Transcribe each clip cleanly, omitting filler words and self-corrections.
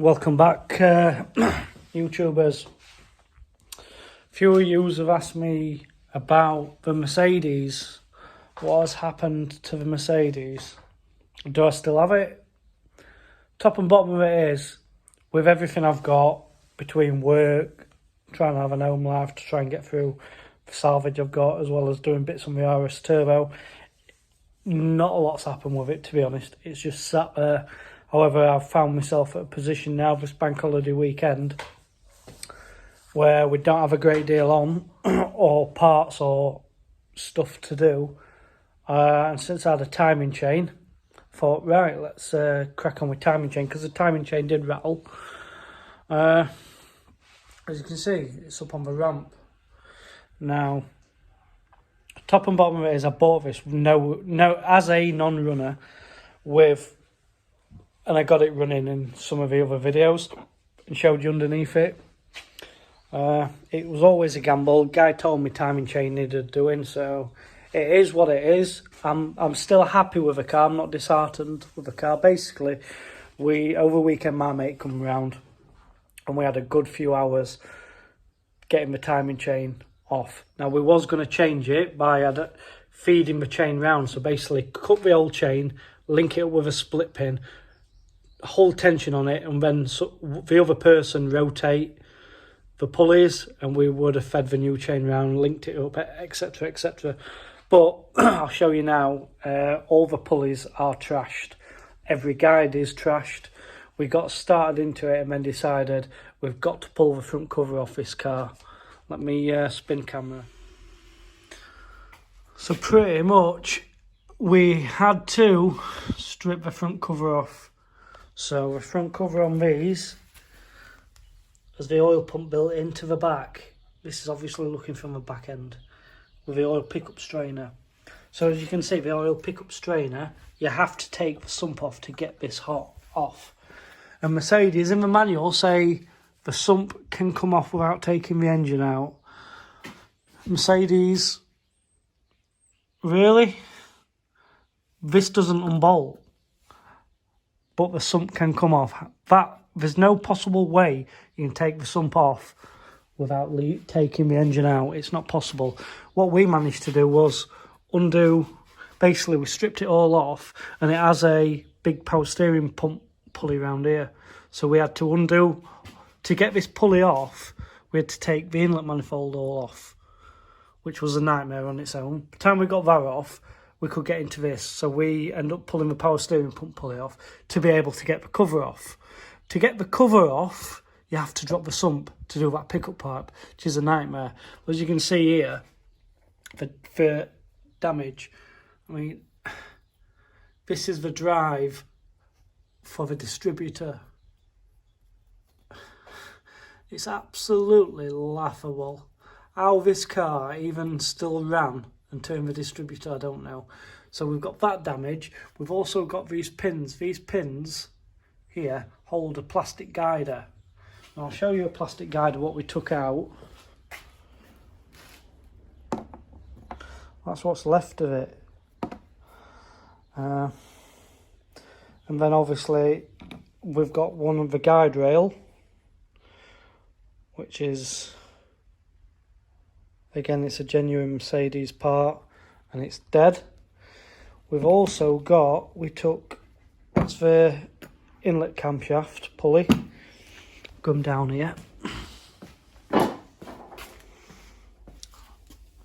Welcome back, YouTubers. A few of you have asked me about the Mercedes. What has happened to the Mercedes? Do I still have it? Top and bottom of it is, with everything I've got, between work, trying to have an home life to try and get through the salvage I've got, as well as doing bits on the RS Turbo, not a lot's happened with it, to be honest. It's just sat there. However, I've found myself at a position now this bank holiday weekend where we don't have a great deal on or parts or stuff to do. And since I had a timing chain, I thought, right, let's crack on with timing chain, because the timing chain did rattle. As you can see, it's up on the ramp. Now, top and bottom of it is I bought this as a non-runner with, and I got it running in some of the other videos and showed you underneath it. It was always a gamble. Guy told me timing chain needed doing, so it is what it is. I'm still happy with the car. I'm not disheartened with the car. Basically, over the weekend my mate come round and we had a good few hours getting the timing chain off. Now we was going to change it by feeding the chain round. So basically cut the old chain, link it up with a split pin, hold tension on it, and then the other person rotate the pulleys, and we would have fed the new chain round, linked it up, etc, etc. But I'll show you now. All the pulleys are trashed. Every guide is trashed. We got started into it and then decided we've got to pull the front cover off this car. Let me spin camera. So pretty much we had to strip the front cover off. So the front cover on these has the oil pump built into the back. This is obviously looking from the back end with the oil pickup strainer. So as you can see, the oil pickup strainer, you have to take the sump off to get this off. And Mercedes in the manual say the sump can come off without taking the engine out. Mercedes, really? This doesn't unbolt, but the sump can come off. There's no possible way you can take the sump off without taking the engine out. It's not possible. What we managed to do was undo. Basically, we stripped it all off, and it has a big power steering pump pulley around here. So we had to undo. To get this pulley off, we had to take the inlet manifold all off, which was a nightmare on its own. By the time we got that off, we could get into this. So we end up pulling the power steering pump pulley off to be able to get the cover off. To get the cover off, you have to drop the sump to do that pickup pipe, which is a nightmare. As you can see here, for damage, I mean, this is the drive for the distributor. It's absolutely laughable. How this car even still ran and turned the distributor, I don't know. So we've got that damage. We've also got these pins. These pins here hold a plastic guider. And I'll show you a plastic guider, what we took out. That's what's left of it. And then obviously we've got one of the guide rail, which is, again, it's a genuine Mercedes part and it's dead. We've also got, that's the inlet camshaft pulley. Come down here.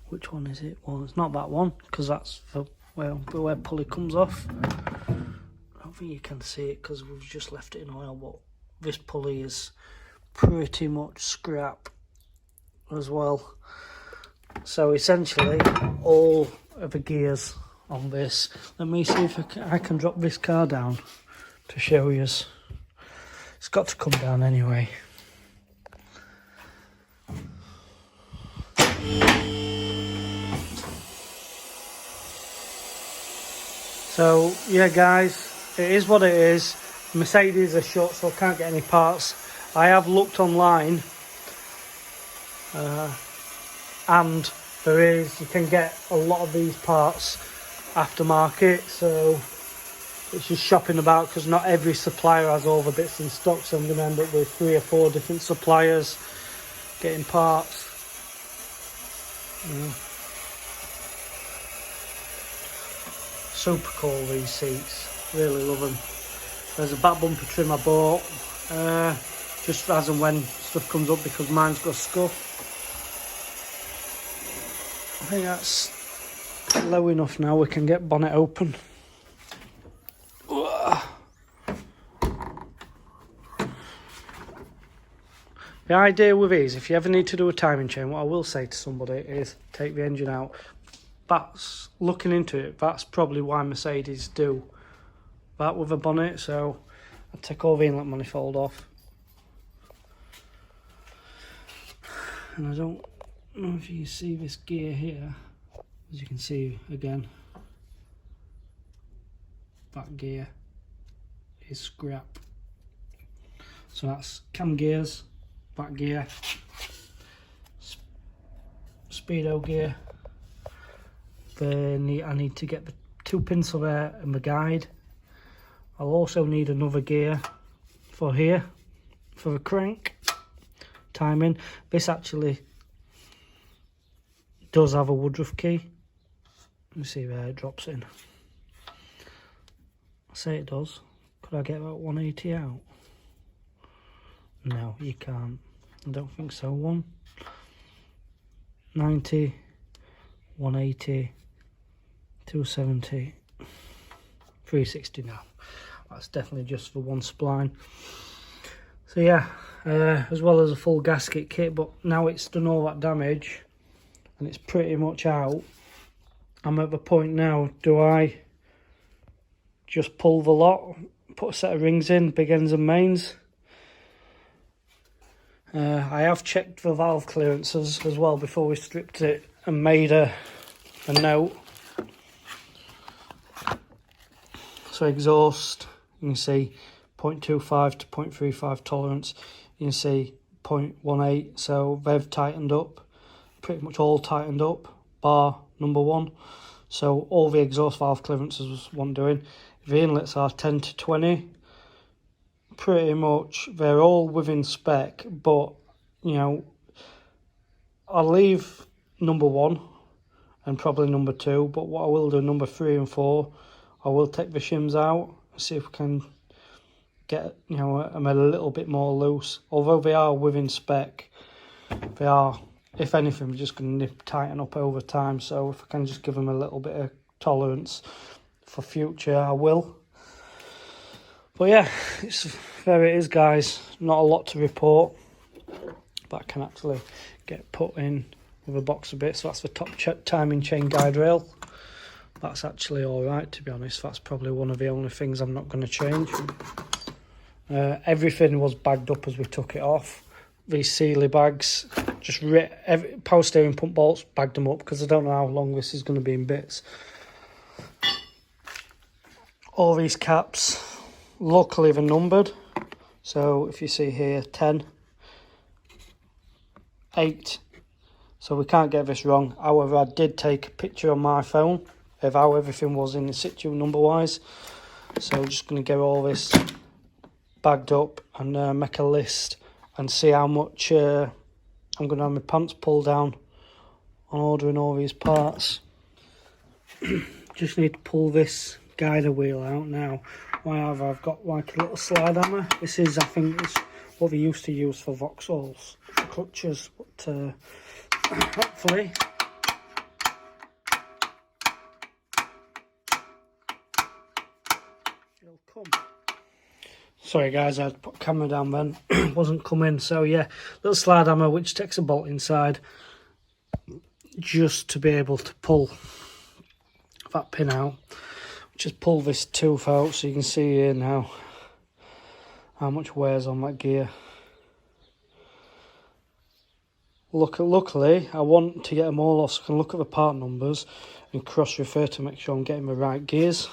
Which one is it? Well, it's not that one, because that's where pulley comes off. I don't think you can see it because we've just left it in oil, but this pulley is pretty much scrap as well. So essentially all of the gears on this. Let me see if I can drop this car down to show you. It's got to come down anyway. So yeah guys, it is what it is. Mercedes are shut, so I can't get any parts. I have looked online and you can get a lot of these parts aftermarket, so It's just shopping about because not every supplier has all the bits in stock, so I'm going to end up with 3 or 4 different suppliers getting parts. Super cool, these seats, really love them. There's a back bumper trim I bought just as and when stuff comes up because mine's got scuff. I think that's low enough now, we can get bonnet open. The idea with these, if you ever need to do a timing chain, what I will say to somebody is take the engine out. That's, looking into it, that's probably why Mercedes do that with a bonnet. So I'll take all the inlet manifold off. And I don't know if you can see this gear here. As you can see again, that gear is scrap. So that's cam gears, back gear, speedo gear. Then I need to get the 2 pencil there and the guide. I'll also need another gear for here, for the crank timing. This actually does have a Woodruff key. Let me see where it drops in. I say it does. Could I get that 180 out? No, you can't. I don't think so. 190, 180, 270, 360 now. That's definitely just for one spline. So yeah, as well as a full gasket kit, but now it's done all that damage and it's pretty much out. I'm at the point now, do I just pull the lot, put a set of rings in, big ends and mains? I have checked the valve clearances as well before we stripped it and made a note. So exhaust, you can see 0.25 to 0.35 tolerance. You can see 0.18, so they've tightened up, pretty much all tightened up, bar number 1. So all the exhaust valve clearances want doing. The inlets are 10 to 20. Pretty much, they're all within spec, but, you know, I'll leave number 1 and probably number 2, but what I will do, number 3 and 4, I will take the shims out and see if we can get, you know, them a little bit more loose. Although they are within spec, they are, if anything, we're just going to tighten up over time. So if I can just give them a little bit of tolerance for future, I will. But yeah, there it is, guys. Not a lot to report, but I can actually get put in with a box of bits. So that's the top timing chain guide rail. That's actually all right, to be honest. That's probably one of the only things I'm not going to change. Everything was bagged up as we took it off. These Sealy bags, just power steering pump bolts, bagged them up because I don't know how long this is going to be in bits. All these caps, luckily they're numbered. So if you see here, 10, 8. So we can't get this wrong. However, I did take a picture on my phone of how everything was in situ number wise. So I'm just going to get all this bagged up and make a list and see how much I'm going to have my pants pulled down on ordering all these parts. Just need to pull this guider wheel out now. I've got like a little slide hammer. This is, I think, it's what they used to use for Vauxhalls, for clutches, but hopefully it'll come. Sorry guys, I had to put the camera down then. Wasn't coming. So yeah, little slide hammer which takes a bolt inside just to be able to pull that pin out. Just pull this tooth out so you can see here now how much wears on that gear. Luckily, I want to get them all off so I can look at the part numbers and cross-refer to make sure I'm getting the right gears.